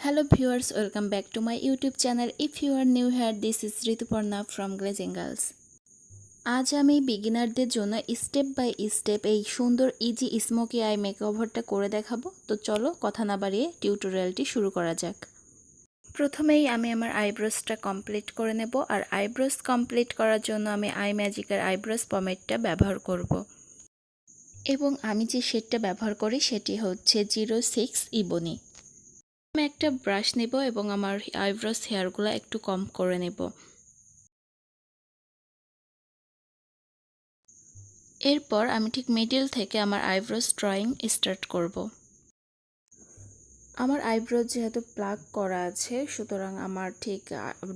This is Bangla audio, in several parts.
Hello viewers, welcome back to my YouTube channel. If you are new here, this is Rituparna from Glazing Girls. আজ আমি বিগিনারদের জন্য স্টেপ বাই স্টেপ এই সুন্দর ইজি স্মোকি আই মেকওভারটা করে দেখাবো। তো চলো কথা না বাড়িয়ে টিউটোরিয়ালটি শুরু করা যাক। প্রথমেই আমি আমার আইব্রোসটা কমপ্লিট করে নেব, আর আইব্রোস কমপ্লিট করার জন্য আমি আই ম্যাজিকের আইব্রোস পমেটটা ব্যবহার করব। এবং আমি যে শেডটা ব্যবহার করি সেটি হচ্ছে 06 ইবনি। আমি একটা ব্রাশ নেব এবং আমার আইব্রোস হেয়ারগুলো একটু কম করে নেব। এরপর আমি ঠিক মিডল থেকে আমার আইব্রোস ড্রয়িং স্টার্ট করব। আমার আইব্রো যেহেতু প্লাগ করা আছে, সুতরাং আমার ঠিক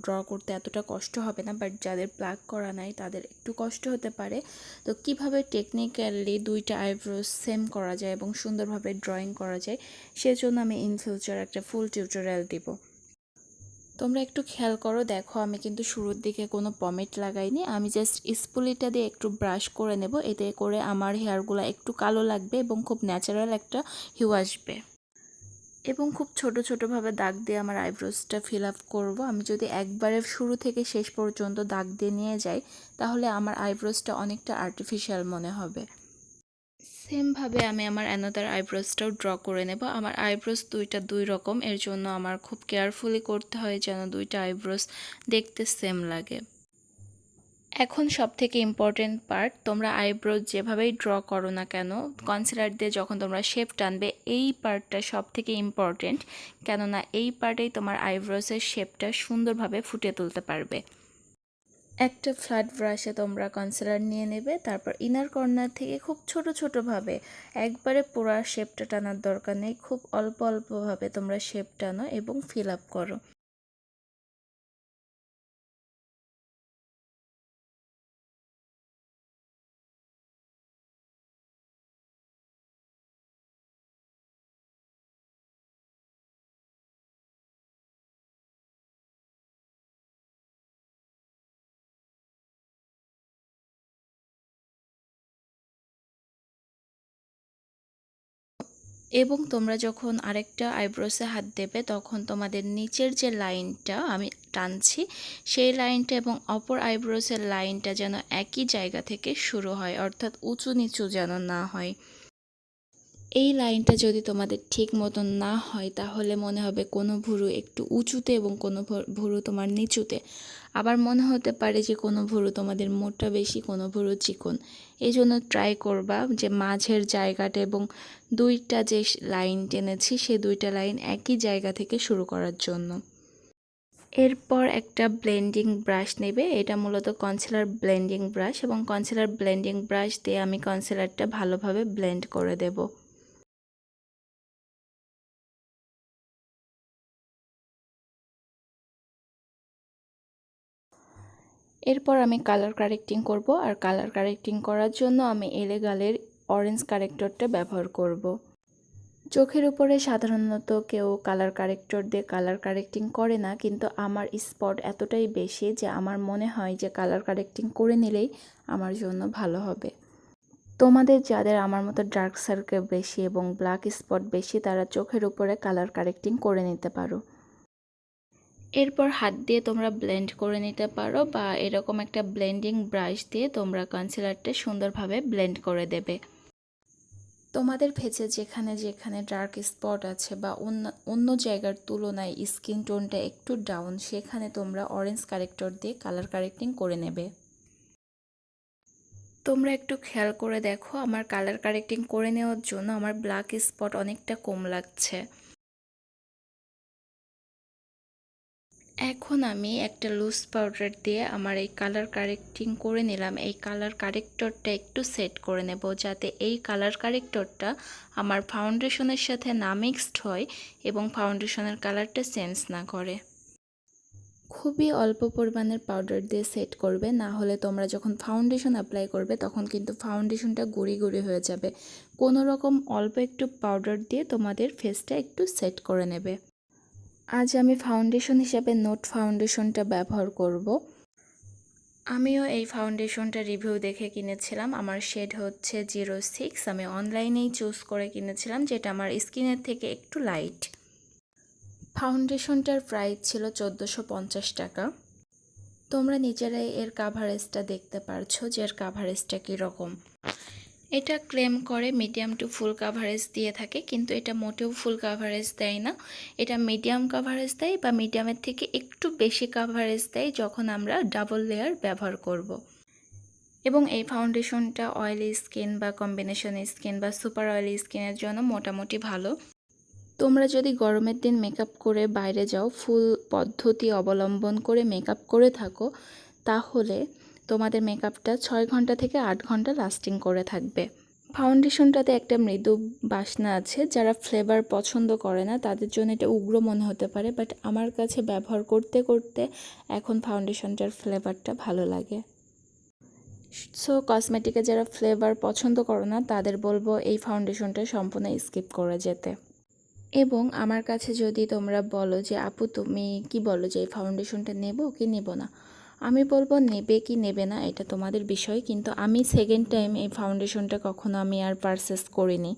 ড্র করতে এতটা কষ্ট হবে না, বাট যাদের প্লাগ করা নাই তাদের একটু কষ্ট হতে পারে। তো কিভাবে টেকনিক্যালি দুইটা আইব্রোস সেম করা যায় এবং সুন্দরভাবে ড্রয়িং করা যায়, সেজন্য আমি ইন ফিউচার একটা ফুল টিউটোরিয়াল দিব। তোমরা একটু খেয়াল করো, দেখো আমি কিন্তু শুরুর দিকে কোনো পমেট লাগাইনি, আমি জাস্ট স্পুলিটা দিয়ে একটু ব্রাশ করে নেব। এতে করে আমার হেয়ারগুলো একটু কালো লাগবে এবং খুব ন্যাচারাল একটা হিউ আসবে। এবং খুব ছোট ছোটোভাবে দাগ দিয়ে আমার আইব্রোসটা ফিল আপ করবো। আমি যদি একবারে শুরু থেকে শেষ পর্যন্ত দাগ দিয়ে নিয়ে যাই, তাহলে আমার আইব্রোসটা অনেকটা আর্টিফিশিয়াল মনে হবে। সেমভাবে আমি আমার অ্যানাদার আইব্রোসটাও ড্র করে নেব। আমার আইব্রোস দুই রকম, এর জন্য আমার খুব কেয়ারফুলি করতে হয় যেন দুইটা আইব্রোস দেখতে সেম লাগে। এখন সবথেকে ইম্পর্টেন্ট পার্ট, তোমরা আইব্রোস যেভাবেই ড্র করো না কেন, কনসিলার দিয়ে যখন তোমরা শেপ টানবে, এই পার্টটা সবথেকে ইম্পর্টেন্ট, কেননা এই পার্টেই তোমার আইব্রোসের শেপটা সুন্দরভাবে ফুটিয়ে তুলতে পারবে। একটা ফ্ল্যাট ব্রাশে তোমরা কনসিলার নিয়ে নেবে, তারপর ইনার কর্নার থেকে খুব ছোটোভাবে, একবারে পুরো শেপটা টানার দরকার নেই, খুব অল্পভাবে তোমরা শেপ টানো এবং ফিল আপ করো। এবং তোমরা যখন আরেকটা আইব্রোসে হাত দেবে, তখন তোমাদের নিচের যে লাইনটা আমি টানছি, সেই লাইনটা এবং অপর আইব্রোসের লাইনটা যেন একই জায়গা থেকে শুরু হয়, অর্থাৎ উঁচু নিচু যেন না হয়। এই লাইনটা যদি তোমাদের ঠিক মতন না হয়, তাহলে মনে হবে কোনো ভুরু একটু উঁচুতে এবং কোনো ভুরু তোমার নিচুতে। আবার মনে হতে পারে যে কোনো ভুরু তোমাদের মোটা বেশি, কোনো ভুরু চিকন। এই জন্য ট্রাই করবা যে মাঝের জায়গাটা এবং দুইটা যে লাইন টেনেছি, সেই দুইটা লাইন একই জায়গা থেকে শুরু করার জন্য। এরপর একটা ব্লেন্ডিং ব্রাশ নেবে, এটা মূলত কনসিলার ব্লেন্ডিং ব্রাশ, এবং কনসিলার ব্লেন্ডিং ব্রাশ দিয়ে আমি কনসিলারটা ভালোভাবে ব্লেন্ড করে দেব। এরপর আমি কালার কারেক্টিং করব, আর কালার কারেক্টিং করার জন্য আমি এলেগালের অরেঞ্জ কারেক্টরটা ব্যবহার করব। চোখের উপরে সাধারণত কেউ কালার কারেক্টর দিয়ে কালার কারেক্টিং করে না, কিন্তু আমার স্পট এতটাই বেশি যে আমার মনে হয় যে কালার কারেক্টিং করে নিলেই আমার জন্য ভালো হবে। তোমাদের যাদের আমার মতো ডার্ক সার্কেল বেশি এবং ব্ল্যাক স্পট বেশি, তারা চোখের উপরে কালার কারেক্টিং করে নিতে পারো। এরপর হাত দিয়ে তোমরা ব্লেন্ড করে নিতে পারো, বা এরকম একটা ব্লেন্ডিং ব্রাশ দিয়ে তোমরা কনসিলারটা সুন্দরভাবে ব্লেন্ড করে দেবে। তোমাদের ফেসে যেখানে যেখানে ডার্ক স্পট আছে বা অন্য জায়গার তুলনায় স্কিন টোনটা একটু ডাউন, সেখানে তোমরা অরেঞ্জ কারেক্টর দিয়ে কালার কারেক্টিং করে নেবে। তোমরা একটু খেয়াল করে দেখো, আমার কালার কারেক্টিং করে নেওয়ার জন্য আমার ব্ল্যাক স্পট অনেকটা কম লাগছে। এখন আমি একটা লুজ পাউডার দিয়ে আমার এই কালার কারেক্টিং করে নিলাম। এই কালার কারেক্টরটা একটু সেট করে নেব, যাতে এই কালার কারেক্টরটা আমার ফাউন্ডেশনের সাথে না মিক্সড হয় এবং ফাউন্ডেশনের কালারটা চেঞ্জ না করে। খুবই অল্প পরিমাণের পাউডার দিয়ে সেট করবে, না হলে তোমরা যখন ফাউন্ডেশন অ্যাপ্লাই করবে তখন কিন্তু ফাউন্ডেশনটা গুঁড়ি হয়ে যাবে। কোনো রকম অল্প একটু পাউডার দিয়ে তোমাদের ফেসটা একটু সেট করে নেবে। আজ আমি ফাউন্ডেশন হিসাবে নোট ফাউন্ডেশনটা ব্যবহার করব। আমিও এই ফাউন্ডেশনটা রিভিউ দেখে কিনেছিলাম। আমার শেড হচ্ছে 06, আমি অনলাইনেই চুজ করে কিনেছিলাম, যেটা আমার স্কিনের থেকে একটু লাইট। ফাউন্ডেশনটার প্রাইস ছিল 1450 টাকা। তোমরা নিজেরাই এর কাভারেজটা দেখতে পারছো যে এর কাভারেজটা কীরকম। এটা ক্লেম করে মিডিয়াম টু ফুল কাভারেজ দিয়ে থাকে, কিন্তু এটা মোটেও ফুল কাভারেজ দেয় না। এটা মিডিয়াম কাভারেজ দেয় বা মিডিয়ামের থেকে একটু বেশি কাভারেজ দেয় যখন আমরা ডাবল লেয়ার ব্যবহার করব। এবং এই ফাউন্ডেশনটা অয়েলি স্কিন বা কম্বিনেশন স্কিন বা সুপার অয়েলি স্কিনের জন্য মোটামুটি ভালো। তোমরা যদি গরমের দিন মেকআপ করে বাইরে যাও, ফুল পদ্ধতি অবলম্বন করে মেকআপ করে থাকো, তাহলে তোমাদের মেকআপটা 6 ঘন্টা থেকে 8 ঘন্টা লাস্টিং করে থাকবে। ফাউন্ডেশনটাতে একটা মৃদু বাসনা আছে, যারা ফ্লেভার পছন্দ করে না তাদের জন্য এটা উগ্র মনে হতে পারে, বাট আমার কাছে ব্যবহার করতে করতে এখন ফাউন্ডেশনটার ফ্লেভারটা ভালো লাগে। সো কসমেটিকে যারা ফ্লেভার পছন্দ করো না তাদের বলবো এই ফাউন্ডেশনটা সম্পূর্ণ স্কিপ করে যেতে। এবং আমার কাছে যদি তোমরা বলো যে আপু তুমি কি বলো যে এই ফাউন্ডেশনটা নেব কি নেব না, আমি বলবো নেবে কি নেবে না এটা তোমাদের বিষয়, কিন্তু আমি সেকেন্ড টাইম এই ফাউন্ডেশনটা কখনো আমি আর পারচেস করিনি।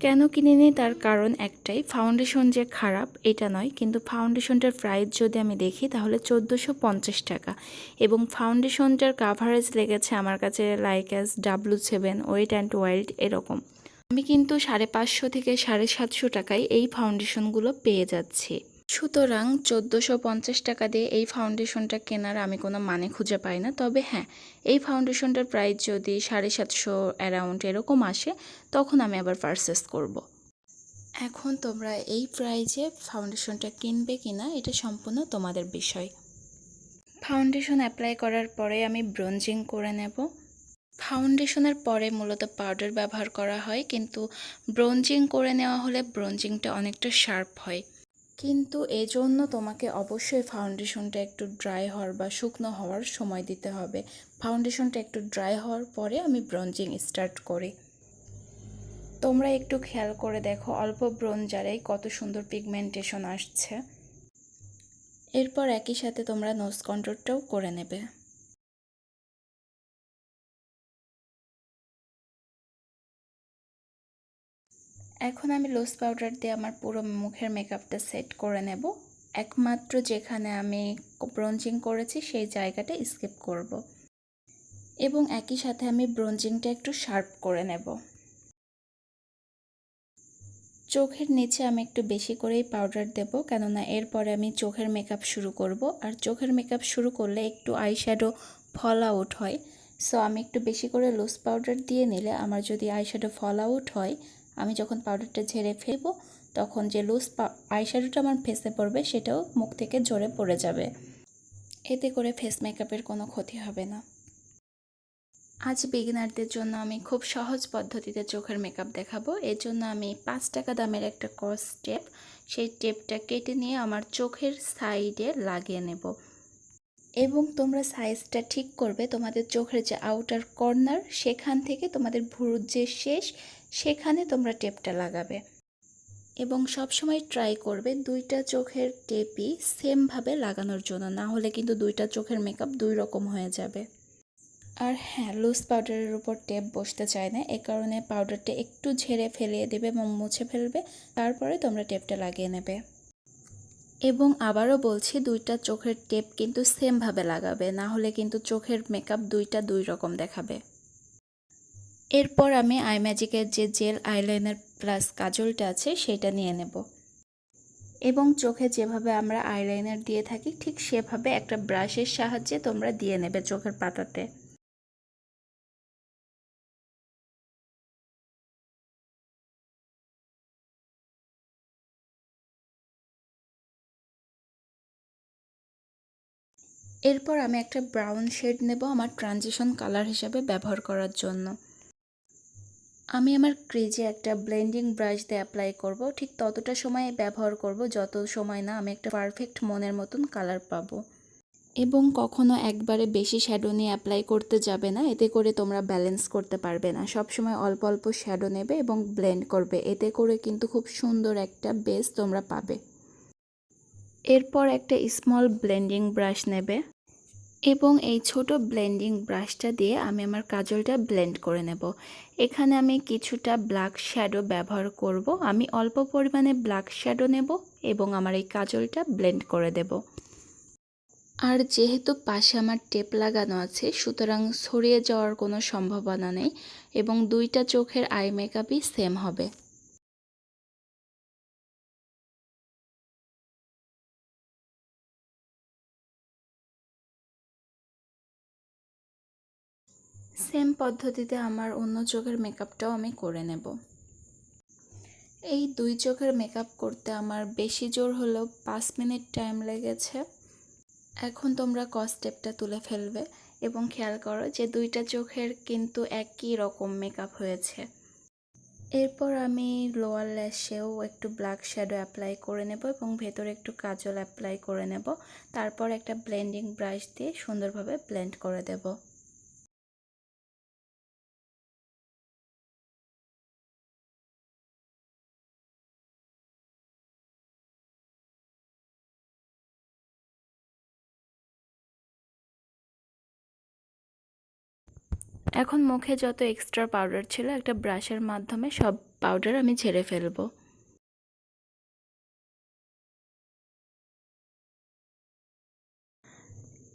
কেন কিনিনি তার কারণ একটাই, ফাউন্ডেশন যে খারাপ এটা নয়, কিন্তু ফাউন্ডেশনটার প্রাইস যদি আমি দেখি তাহলে 1450 টাকা, এবং ফাউন্ডেশনটার কাভারেজ লেগেছে আমার কাছে like as W7 wet and wild এরকম। আমি কিন্তু 550 থেকে 750 টাকায় এই ফাউন্ডেশনগুলো পেয়ে যাচ্ছি। সুতরাং 1450 টাকা দিয়ে এই ফাউন্ডেশনটা কেনার আমি কোনো মানে খুঁজে পাই না। তবে হ্যাঁ, এই ফাউন্ডেশনটার প্রাইস যদি 750 অ্যারাউন্ড এরকম আসে তখন আমি আবার পারচেস করব। এখন তোমরা এই প্রাইজে ফাউন্ডেশনটা কিনবে কিনা এটা সম্পূর্ণ তোমাদের বিষয়। ফাউন্ডেশন অ্যাপ্লাই করার পরে আমি ব্রোঞ্জিং করে নেব। ফাউন্ডেশনের পরে মূলত পাউডার ব্যবহার করা হয়, কিন্তু ব্রোঞ্জিং করে নেওয়া হলে ব্রোঞ্জিংটা অনেকটা শার্প হয়। কিন্তু এজন্য তোমাকে অবশ্যই ফাউন্ডেশনটা একটু ড্রাই হওয়ার বা শুকনো হওয়ার সময় দিতে হবে। ফাউন্ডেশনটা একটু ড্রাই হওয়ার পরে আমি ব্রোঞ্জিং স্টার্ট করি। তোমরা একটু খেয়াল করে দেখো অল্প ব্রোঞ্জারেই কত সুন্দর পিগমেন্টেশন আসছে। এরপর একই সাথে তোমরা নোজ কন্ট্যুরটাও করে নেবে। এখন আমি লুজ পাউডার দিয়ে আমার পুরো মুখের মেকআপটা সেট করে নেব। একমাত্র যেখানে আমি ব্রোঞ্জিং করেছি সেই জায়গাটা স্কিপ করব। এবং একই সাথে আমি ব্রোঞ্জিংটা একটু শার্প করে নেব। চোখের নিচে আমি একটু বেশি করেই পাউডার দেব, কেননা এরপরে আমি চোখের মেকআপ শুরু করব। আর চোখের মেকআপ শুরু করলে একটু আইশ্যাডো ফল আউট হয়, সো আমি একটু বেশি করে লুজ পাউডার দিয়ে নিলে আমার যদি আইশ্যাডো ফল আউট হয়, আমি যখন পাউডারটা ঝেড়ে ফেলব তখন যে লুজ আইশ্যাডোটা আমার ফেসে পড়বে সেটাও মুখ থেকে ঝরে পড়ে যাবে। এতে করে ফেস মেকআপের কোনো ক্ষতি হবে না। আজ বিগিনারদের জন্য আমি খুব সহজ পদ্ধতিতে চোখের মেকআপ দেখাবো। এর জন্য আমি 5 টাকা দামের একটা কস টেপ, সেই টেপটা কেটে নিয়ে আমার চোখের সাইডে লাগিয়ে নেব। এবং তোমরা সাইজটা ঠিক করবে তোমাদের চোখের যে আউটার কর্নার সেখান থেকে তোমাদের ভুরুর যে শেষ সেখানে তোমরা টেপটা লাগাবে। এবং সবসময় ট্রাই করবে দুইটা চোখের টেপই সেমভাবে লাগানোর জন্য, না হলে কিন্তু দুইটা চোখের মেকআপ দুই রকম হয়ে যাবে। আর হ্যাঁ, লুজ পাউডারের উপর টেপ বসতে চায় না, এ কারণে পাউডারটা একটু ঝেড়ে ফেলিয়ে দেবে এবং মুছে ফেলবে, তারপরে তোমরা টেপটা লাগিয়ে নেবে। এবং আবারও বলছি, দুইটা চোখের টেপ কিন্তু সেমভাবে লাগাবে, না হলে কিন্তু চোখের মেকআপ দুইটা দুই রকম দেখাবে। এরপর আমি আই ম্যাজিকের যে জেল আইলাইনার প্লাস কাজলটা আছে সেটা নিয়ে নেব। এবং চোখে যেভাবে আমরা আইলাইনার দিয়ে থাকি ঠিক সেভাবে একটা ব্রাশের সাহায্যে তোমরা দিয়ে নেবে চোখের পাতাতে। এরপর আমি একটা ব্রাউন শেড নেব আমার ট্রানজিশন কালার হিসাবে ব্যবহার করার জন্য। আমি আমার ক্রিজে একটা ব্লেন্ডিং ব্রাশ দিয়ে অ্যাপ্লাই করব, ঠিক ততটা সময় ব্যবহার করব যত সময় না আমি একটা পারফেক্ট মনের মতন কালার পাবো। এবং কখনো একবারে বেশি শ্যাডো নিয়ে অ্যাপ্লাই করতে যাবে না, এতে করে তোমরা ব্যালেন্স করতে পারবে না। সবসময় অল্প অল্প শ্যাডো নেবে এবং ব্লেন্ড করবে, এতে করে কিন্তু খুব সুন্দর একটা বেস তোমরা পাবে। এরপর একটা স্মল ব্লেন্ডিং ব্রাশ নেবে এবং এই ছোট ব্লেন্ডিং ব্রাশটা দিয়ে আমি আমার কাজলটা ব্লেন্ড করে নেব। এখানে আমি কিছুটা ব্ল্যাক শ্যাডো ব্যবহার করব। আমি অল্প পরিমাণে ব্ল্যাক শ্যাডো নেব এবং আমার এই কাজলটা ব্লেন্ড করে দেব। আর যেহেতু পাশে আমার টেপ লাগানো আছে, সুতরাং ছড়িয়ে যাওয়ার কোনো সম্ভাবনা নেই এবং দুইটা চোখের আই মেকআপই সেম হবে। সেম পদ্ধতিতে আমার অন্য চোখের মেকআপটাও আমি করে নেব। এই দুই চোখের মেকআপ করতে আমার বেশি জোর হলেও 5 মিনিট টাইম লেগেছে। এখন তোমরা স্টেপটা তুলে ফেলবে এবং খেয়াল করো যে দুইটা চোখের কিন্তু একই রকম মেকআপ হয়েছে। এরপর আমি লোয়ার ল্যাশেও একটু ব্ল্যাক শ্যাডো অ্যাপ্লাই করে নেব এবং ভেতরে একটু কাজল অ্যাপ্লাই করে নেব। তারপর একটা ব্লেন্ডিং ব্রাশ দিয়ে সুন্দরভাবে ব্লেন্ড করে দেব। এখন মুখে যত এক্সট্রা পাউডার ছিল একটা ব্রাশের মাধ্যমে সব পাউডার আমি ঝেড়ে ফেলবো।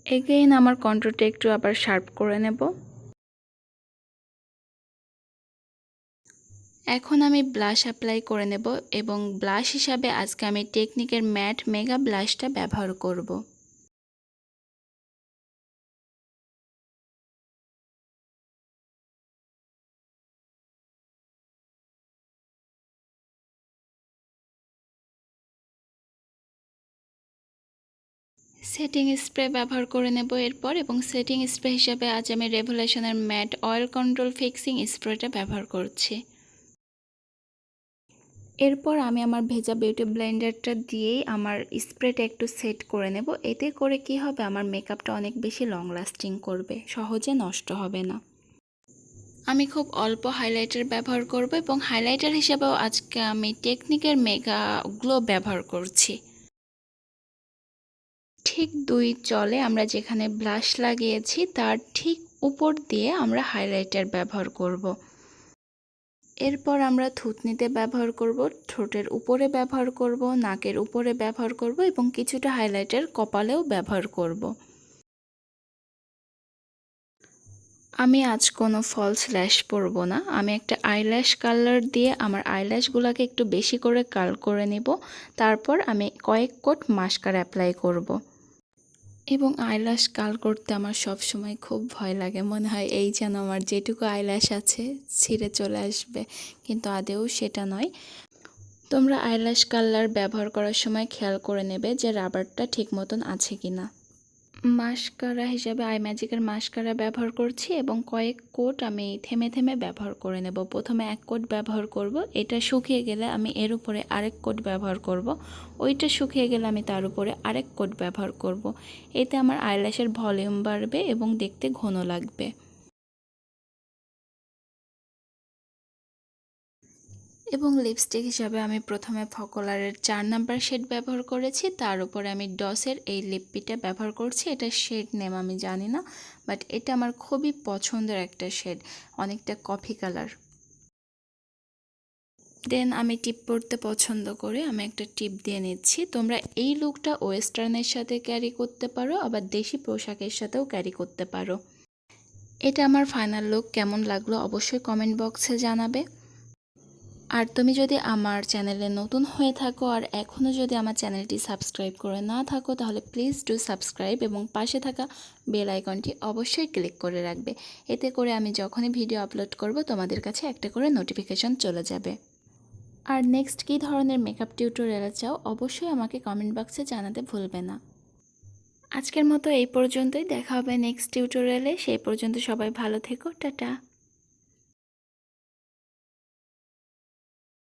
এগেইন আমার কন্ট্রোলটা একটু আবার শার্প করে নেব। এখন আমি ব্লাশ অ্যাপ্লাই করে নেব এবং ব্লাশ হিসাবে আজকে আমি টেকনিকের ম্যাট মেগা ব্লাশটা ব্যবহার করব। সেটিং স্প্রে ব্যবহার করে নেব এরপর, এবং সেটিং স্প্রে হিসাবে আজ আমি রেভলিউশনের ম্যাট অয়েল কন্ট্রোল ফিক্সিং স্প্রেটা ব্যবহার করছি। এরপর আমি আমার ভেজা বিউটি ব্লেন্ডারটা দিয়েই আমার স্প্রেটা একটু সেট করে নেব। এতে করে কি হবে, আমার মেকআপটা অনেক বেশি লং লাস্টিং করবে, সহজে নষ্ট হবে না। আমি খুব অল্প হাইলাইটার ব্যবহার করব এবং হাইলাইটার হিসেবেও আজকে আমি টেকনিকের মেগা গ্লো ব্যবহার করছি। ঠিক দুই চলে আমরা যেখানে ব্লাশ লাগিয়েছি তার ঠিক উপর দিয়ে আমরা হাইলাইটার ব্যবহার করব। এরপর আমরা থুতনিতে ব্যবহার করব, ঠোঁটের উপরে ব্যবহার করব, নাকের উপরে ব্যবহার করব এবং কিছুটা হাইলাইটার কপালেও ব্যবহার করব। আমি আজ কোনো ফলস ল্যাশ পরব না। আমি একটা আইল্যাশ কালার দিয়ে আমার আইল্যাশগুলোকে একটু বেশি করে কার্ল করে নিব। তারপর আমি কয়েক কোট মাস্কারা অ্যাপ্লাই করব। এবং আইল্যাশ কার্ল করতে আমার সব সময় খুব ভয় লাগে, মনে হয় এই যেন আমার যেটুকু আইল্যাশ আছে ছিঁড়ে চলে আসবে, কিন্তু আদৌ সেটা নয়। তোমরা আইল্যাশ কালার ব্যবহার করার সময় খেয়াল করে নেবে যে রাবারটা ঠিক মতন আছে কিনা। মাস্কারা হিসাবে আই ম্যাজিকের মাস্কারা ব্যবহার করছি এবং কয়েক কোট আমি থেমে থেমে ব্যবহার করে নেব। প্রথমে এক কোট ব্যবহার করব, এটা শুকিয়ে গেলে আমি এর উপরে আরেক কোট ব্যবহার করব, ওইটা শুকিয়ে গেলে আমি তার উপরে আরেক কোট ব্যবহার করব। এতে আমার আইল্যাশের ভলিউম বাড়বে এবং দেখতে ঘন লাগবে। এবং লিপস্টিক হিসাবে আমি প্রথমে ফকলারের 4 নাম্বার শেড ব্যবহার করেছি, তার উপরে আমি ডসের এই লিপপিটা ব্যবহার করছি। এটা শেড নেম আমি জানি না, বাট এটা আমার খুবই পছন্দের একটা শেড, অনেকটা কফি কালার। দেন আমি টিপ পরতে পছন্দ করি, আমি একটা টিপ দিয়ে নিচ্ছি। তোমরা এই লুকটা ওয়েস্টার্নের সাথে ক্যারি করতে পারো, আবার দেশি পোশাকের সাথেও ক্যারি করতে পারো। এটা আমার ফাইনাল লুক, কেমন লাগলো অবশ্যই কমেন্ট বক্সে জানাবে। আর তুমি যদি আমার চ্যানেলে নতুন হয়ে থাকো আর এখনও যদি আমার চ্যানেলটি সাবস্ক্রাইব করে না থাকো, তাহলে প্লিজ ডু সাবস্ক্রাইব এবং পাশে থাকা বেল আইকনটি অবশ্যই ক্লিক করে রাখবে। এতে করে আমি যখনই ভিডিও আপলোড করব তোমাদের কাছে একটা করে নোটিফিকেশন চলে যাবে। আর নেক্সট কী ধরনের মেকআপ টিউটোরিয়াল চাও অবশ্যই আমাকে কমেন্ট বক্সে জানাতে ভুলবে না। আজকের মতো এই পর্যন্তই, দেখা হবে নেক্সট টিউটোরিয়ালে। সেই পর্যন্ত সবাই ভালো থেকো, টাটা।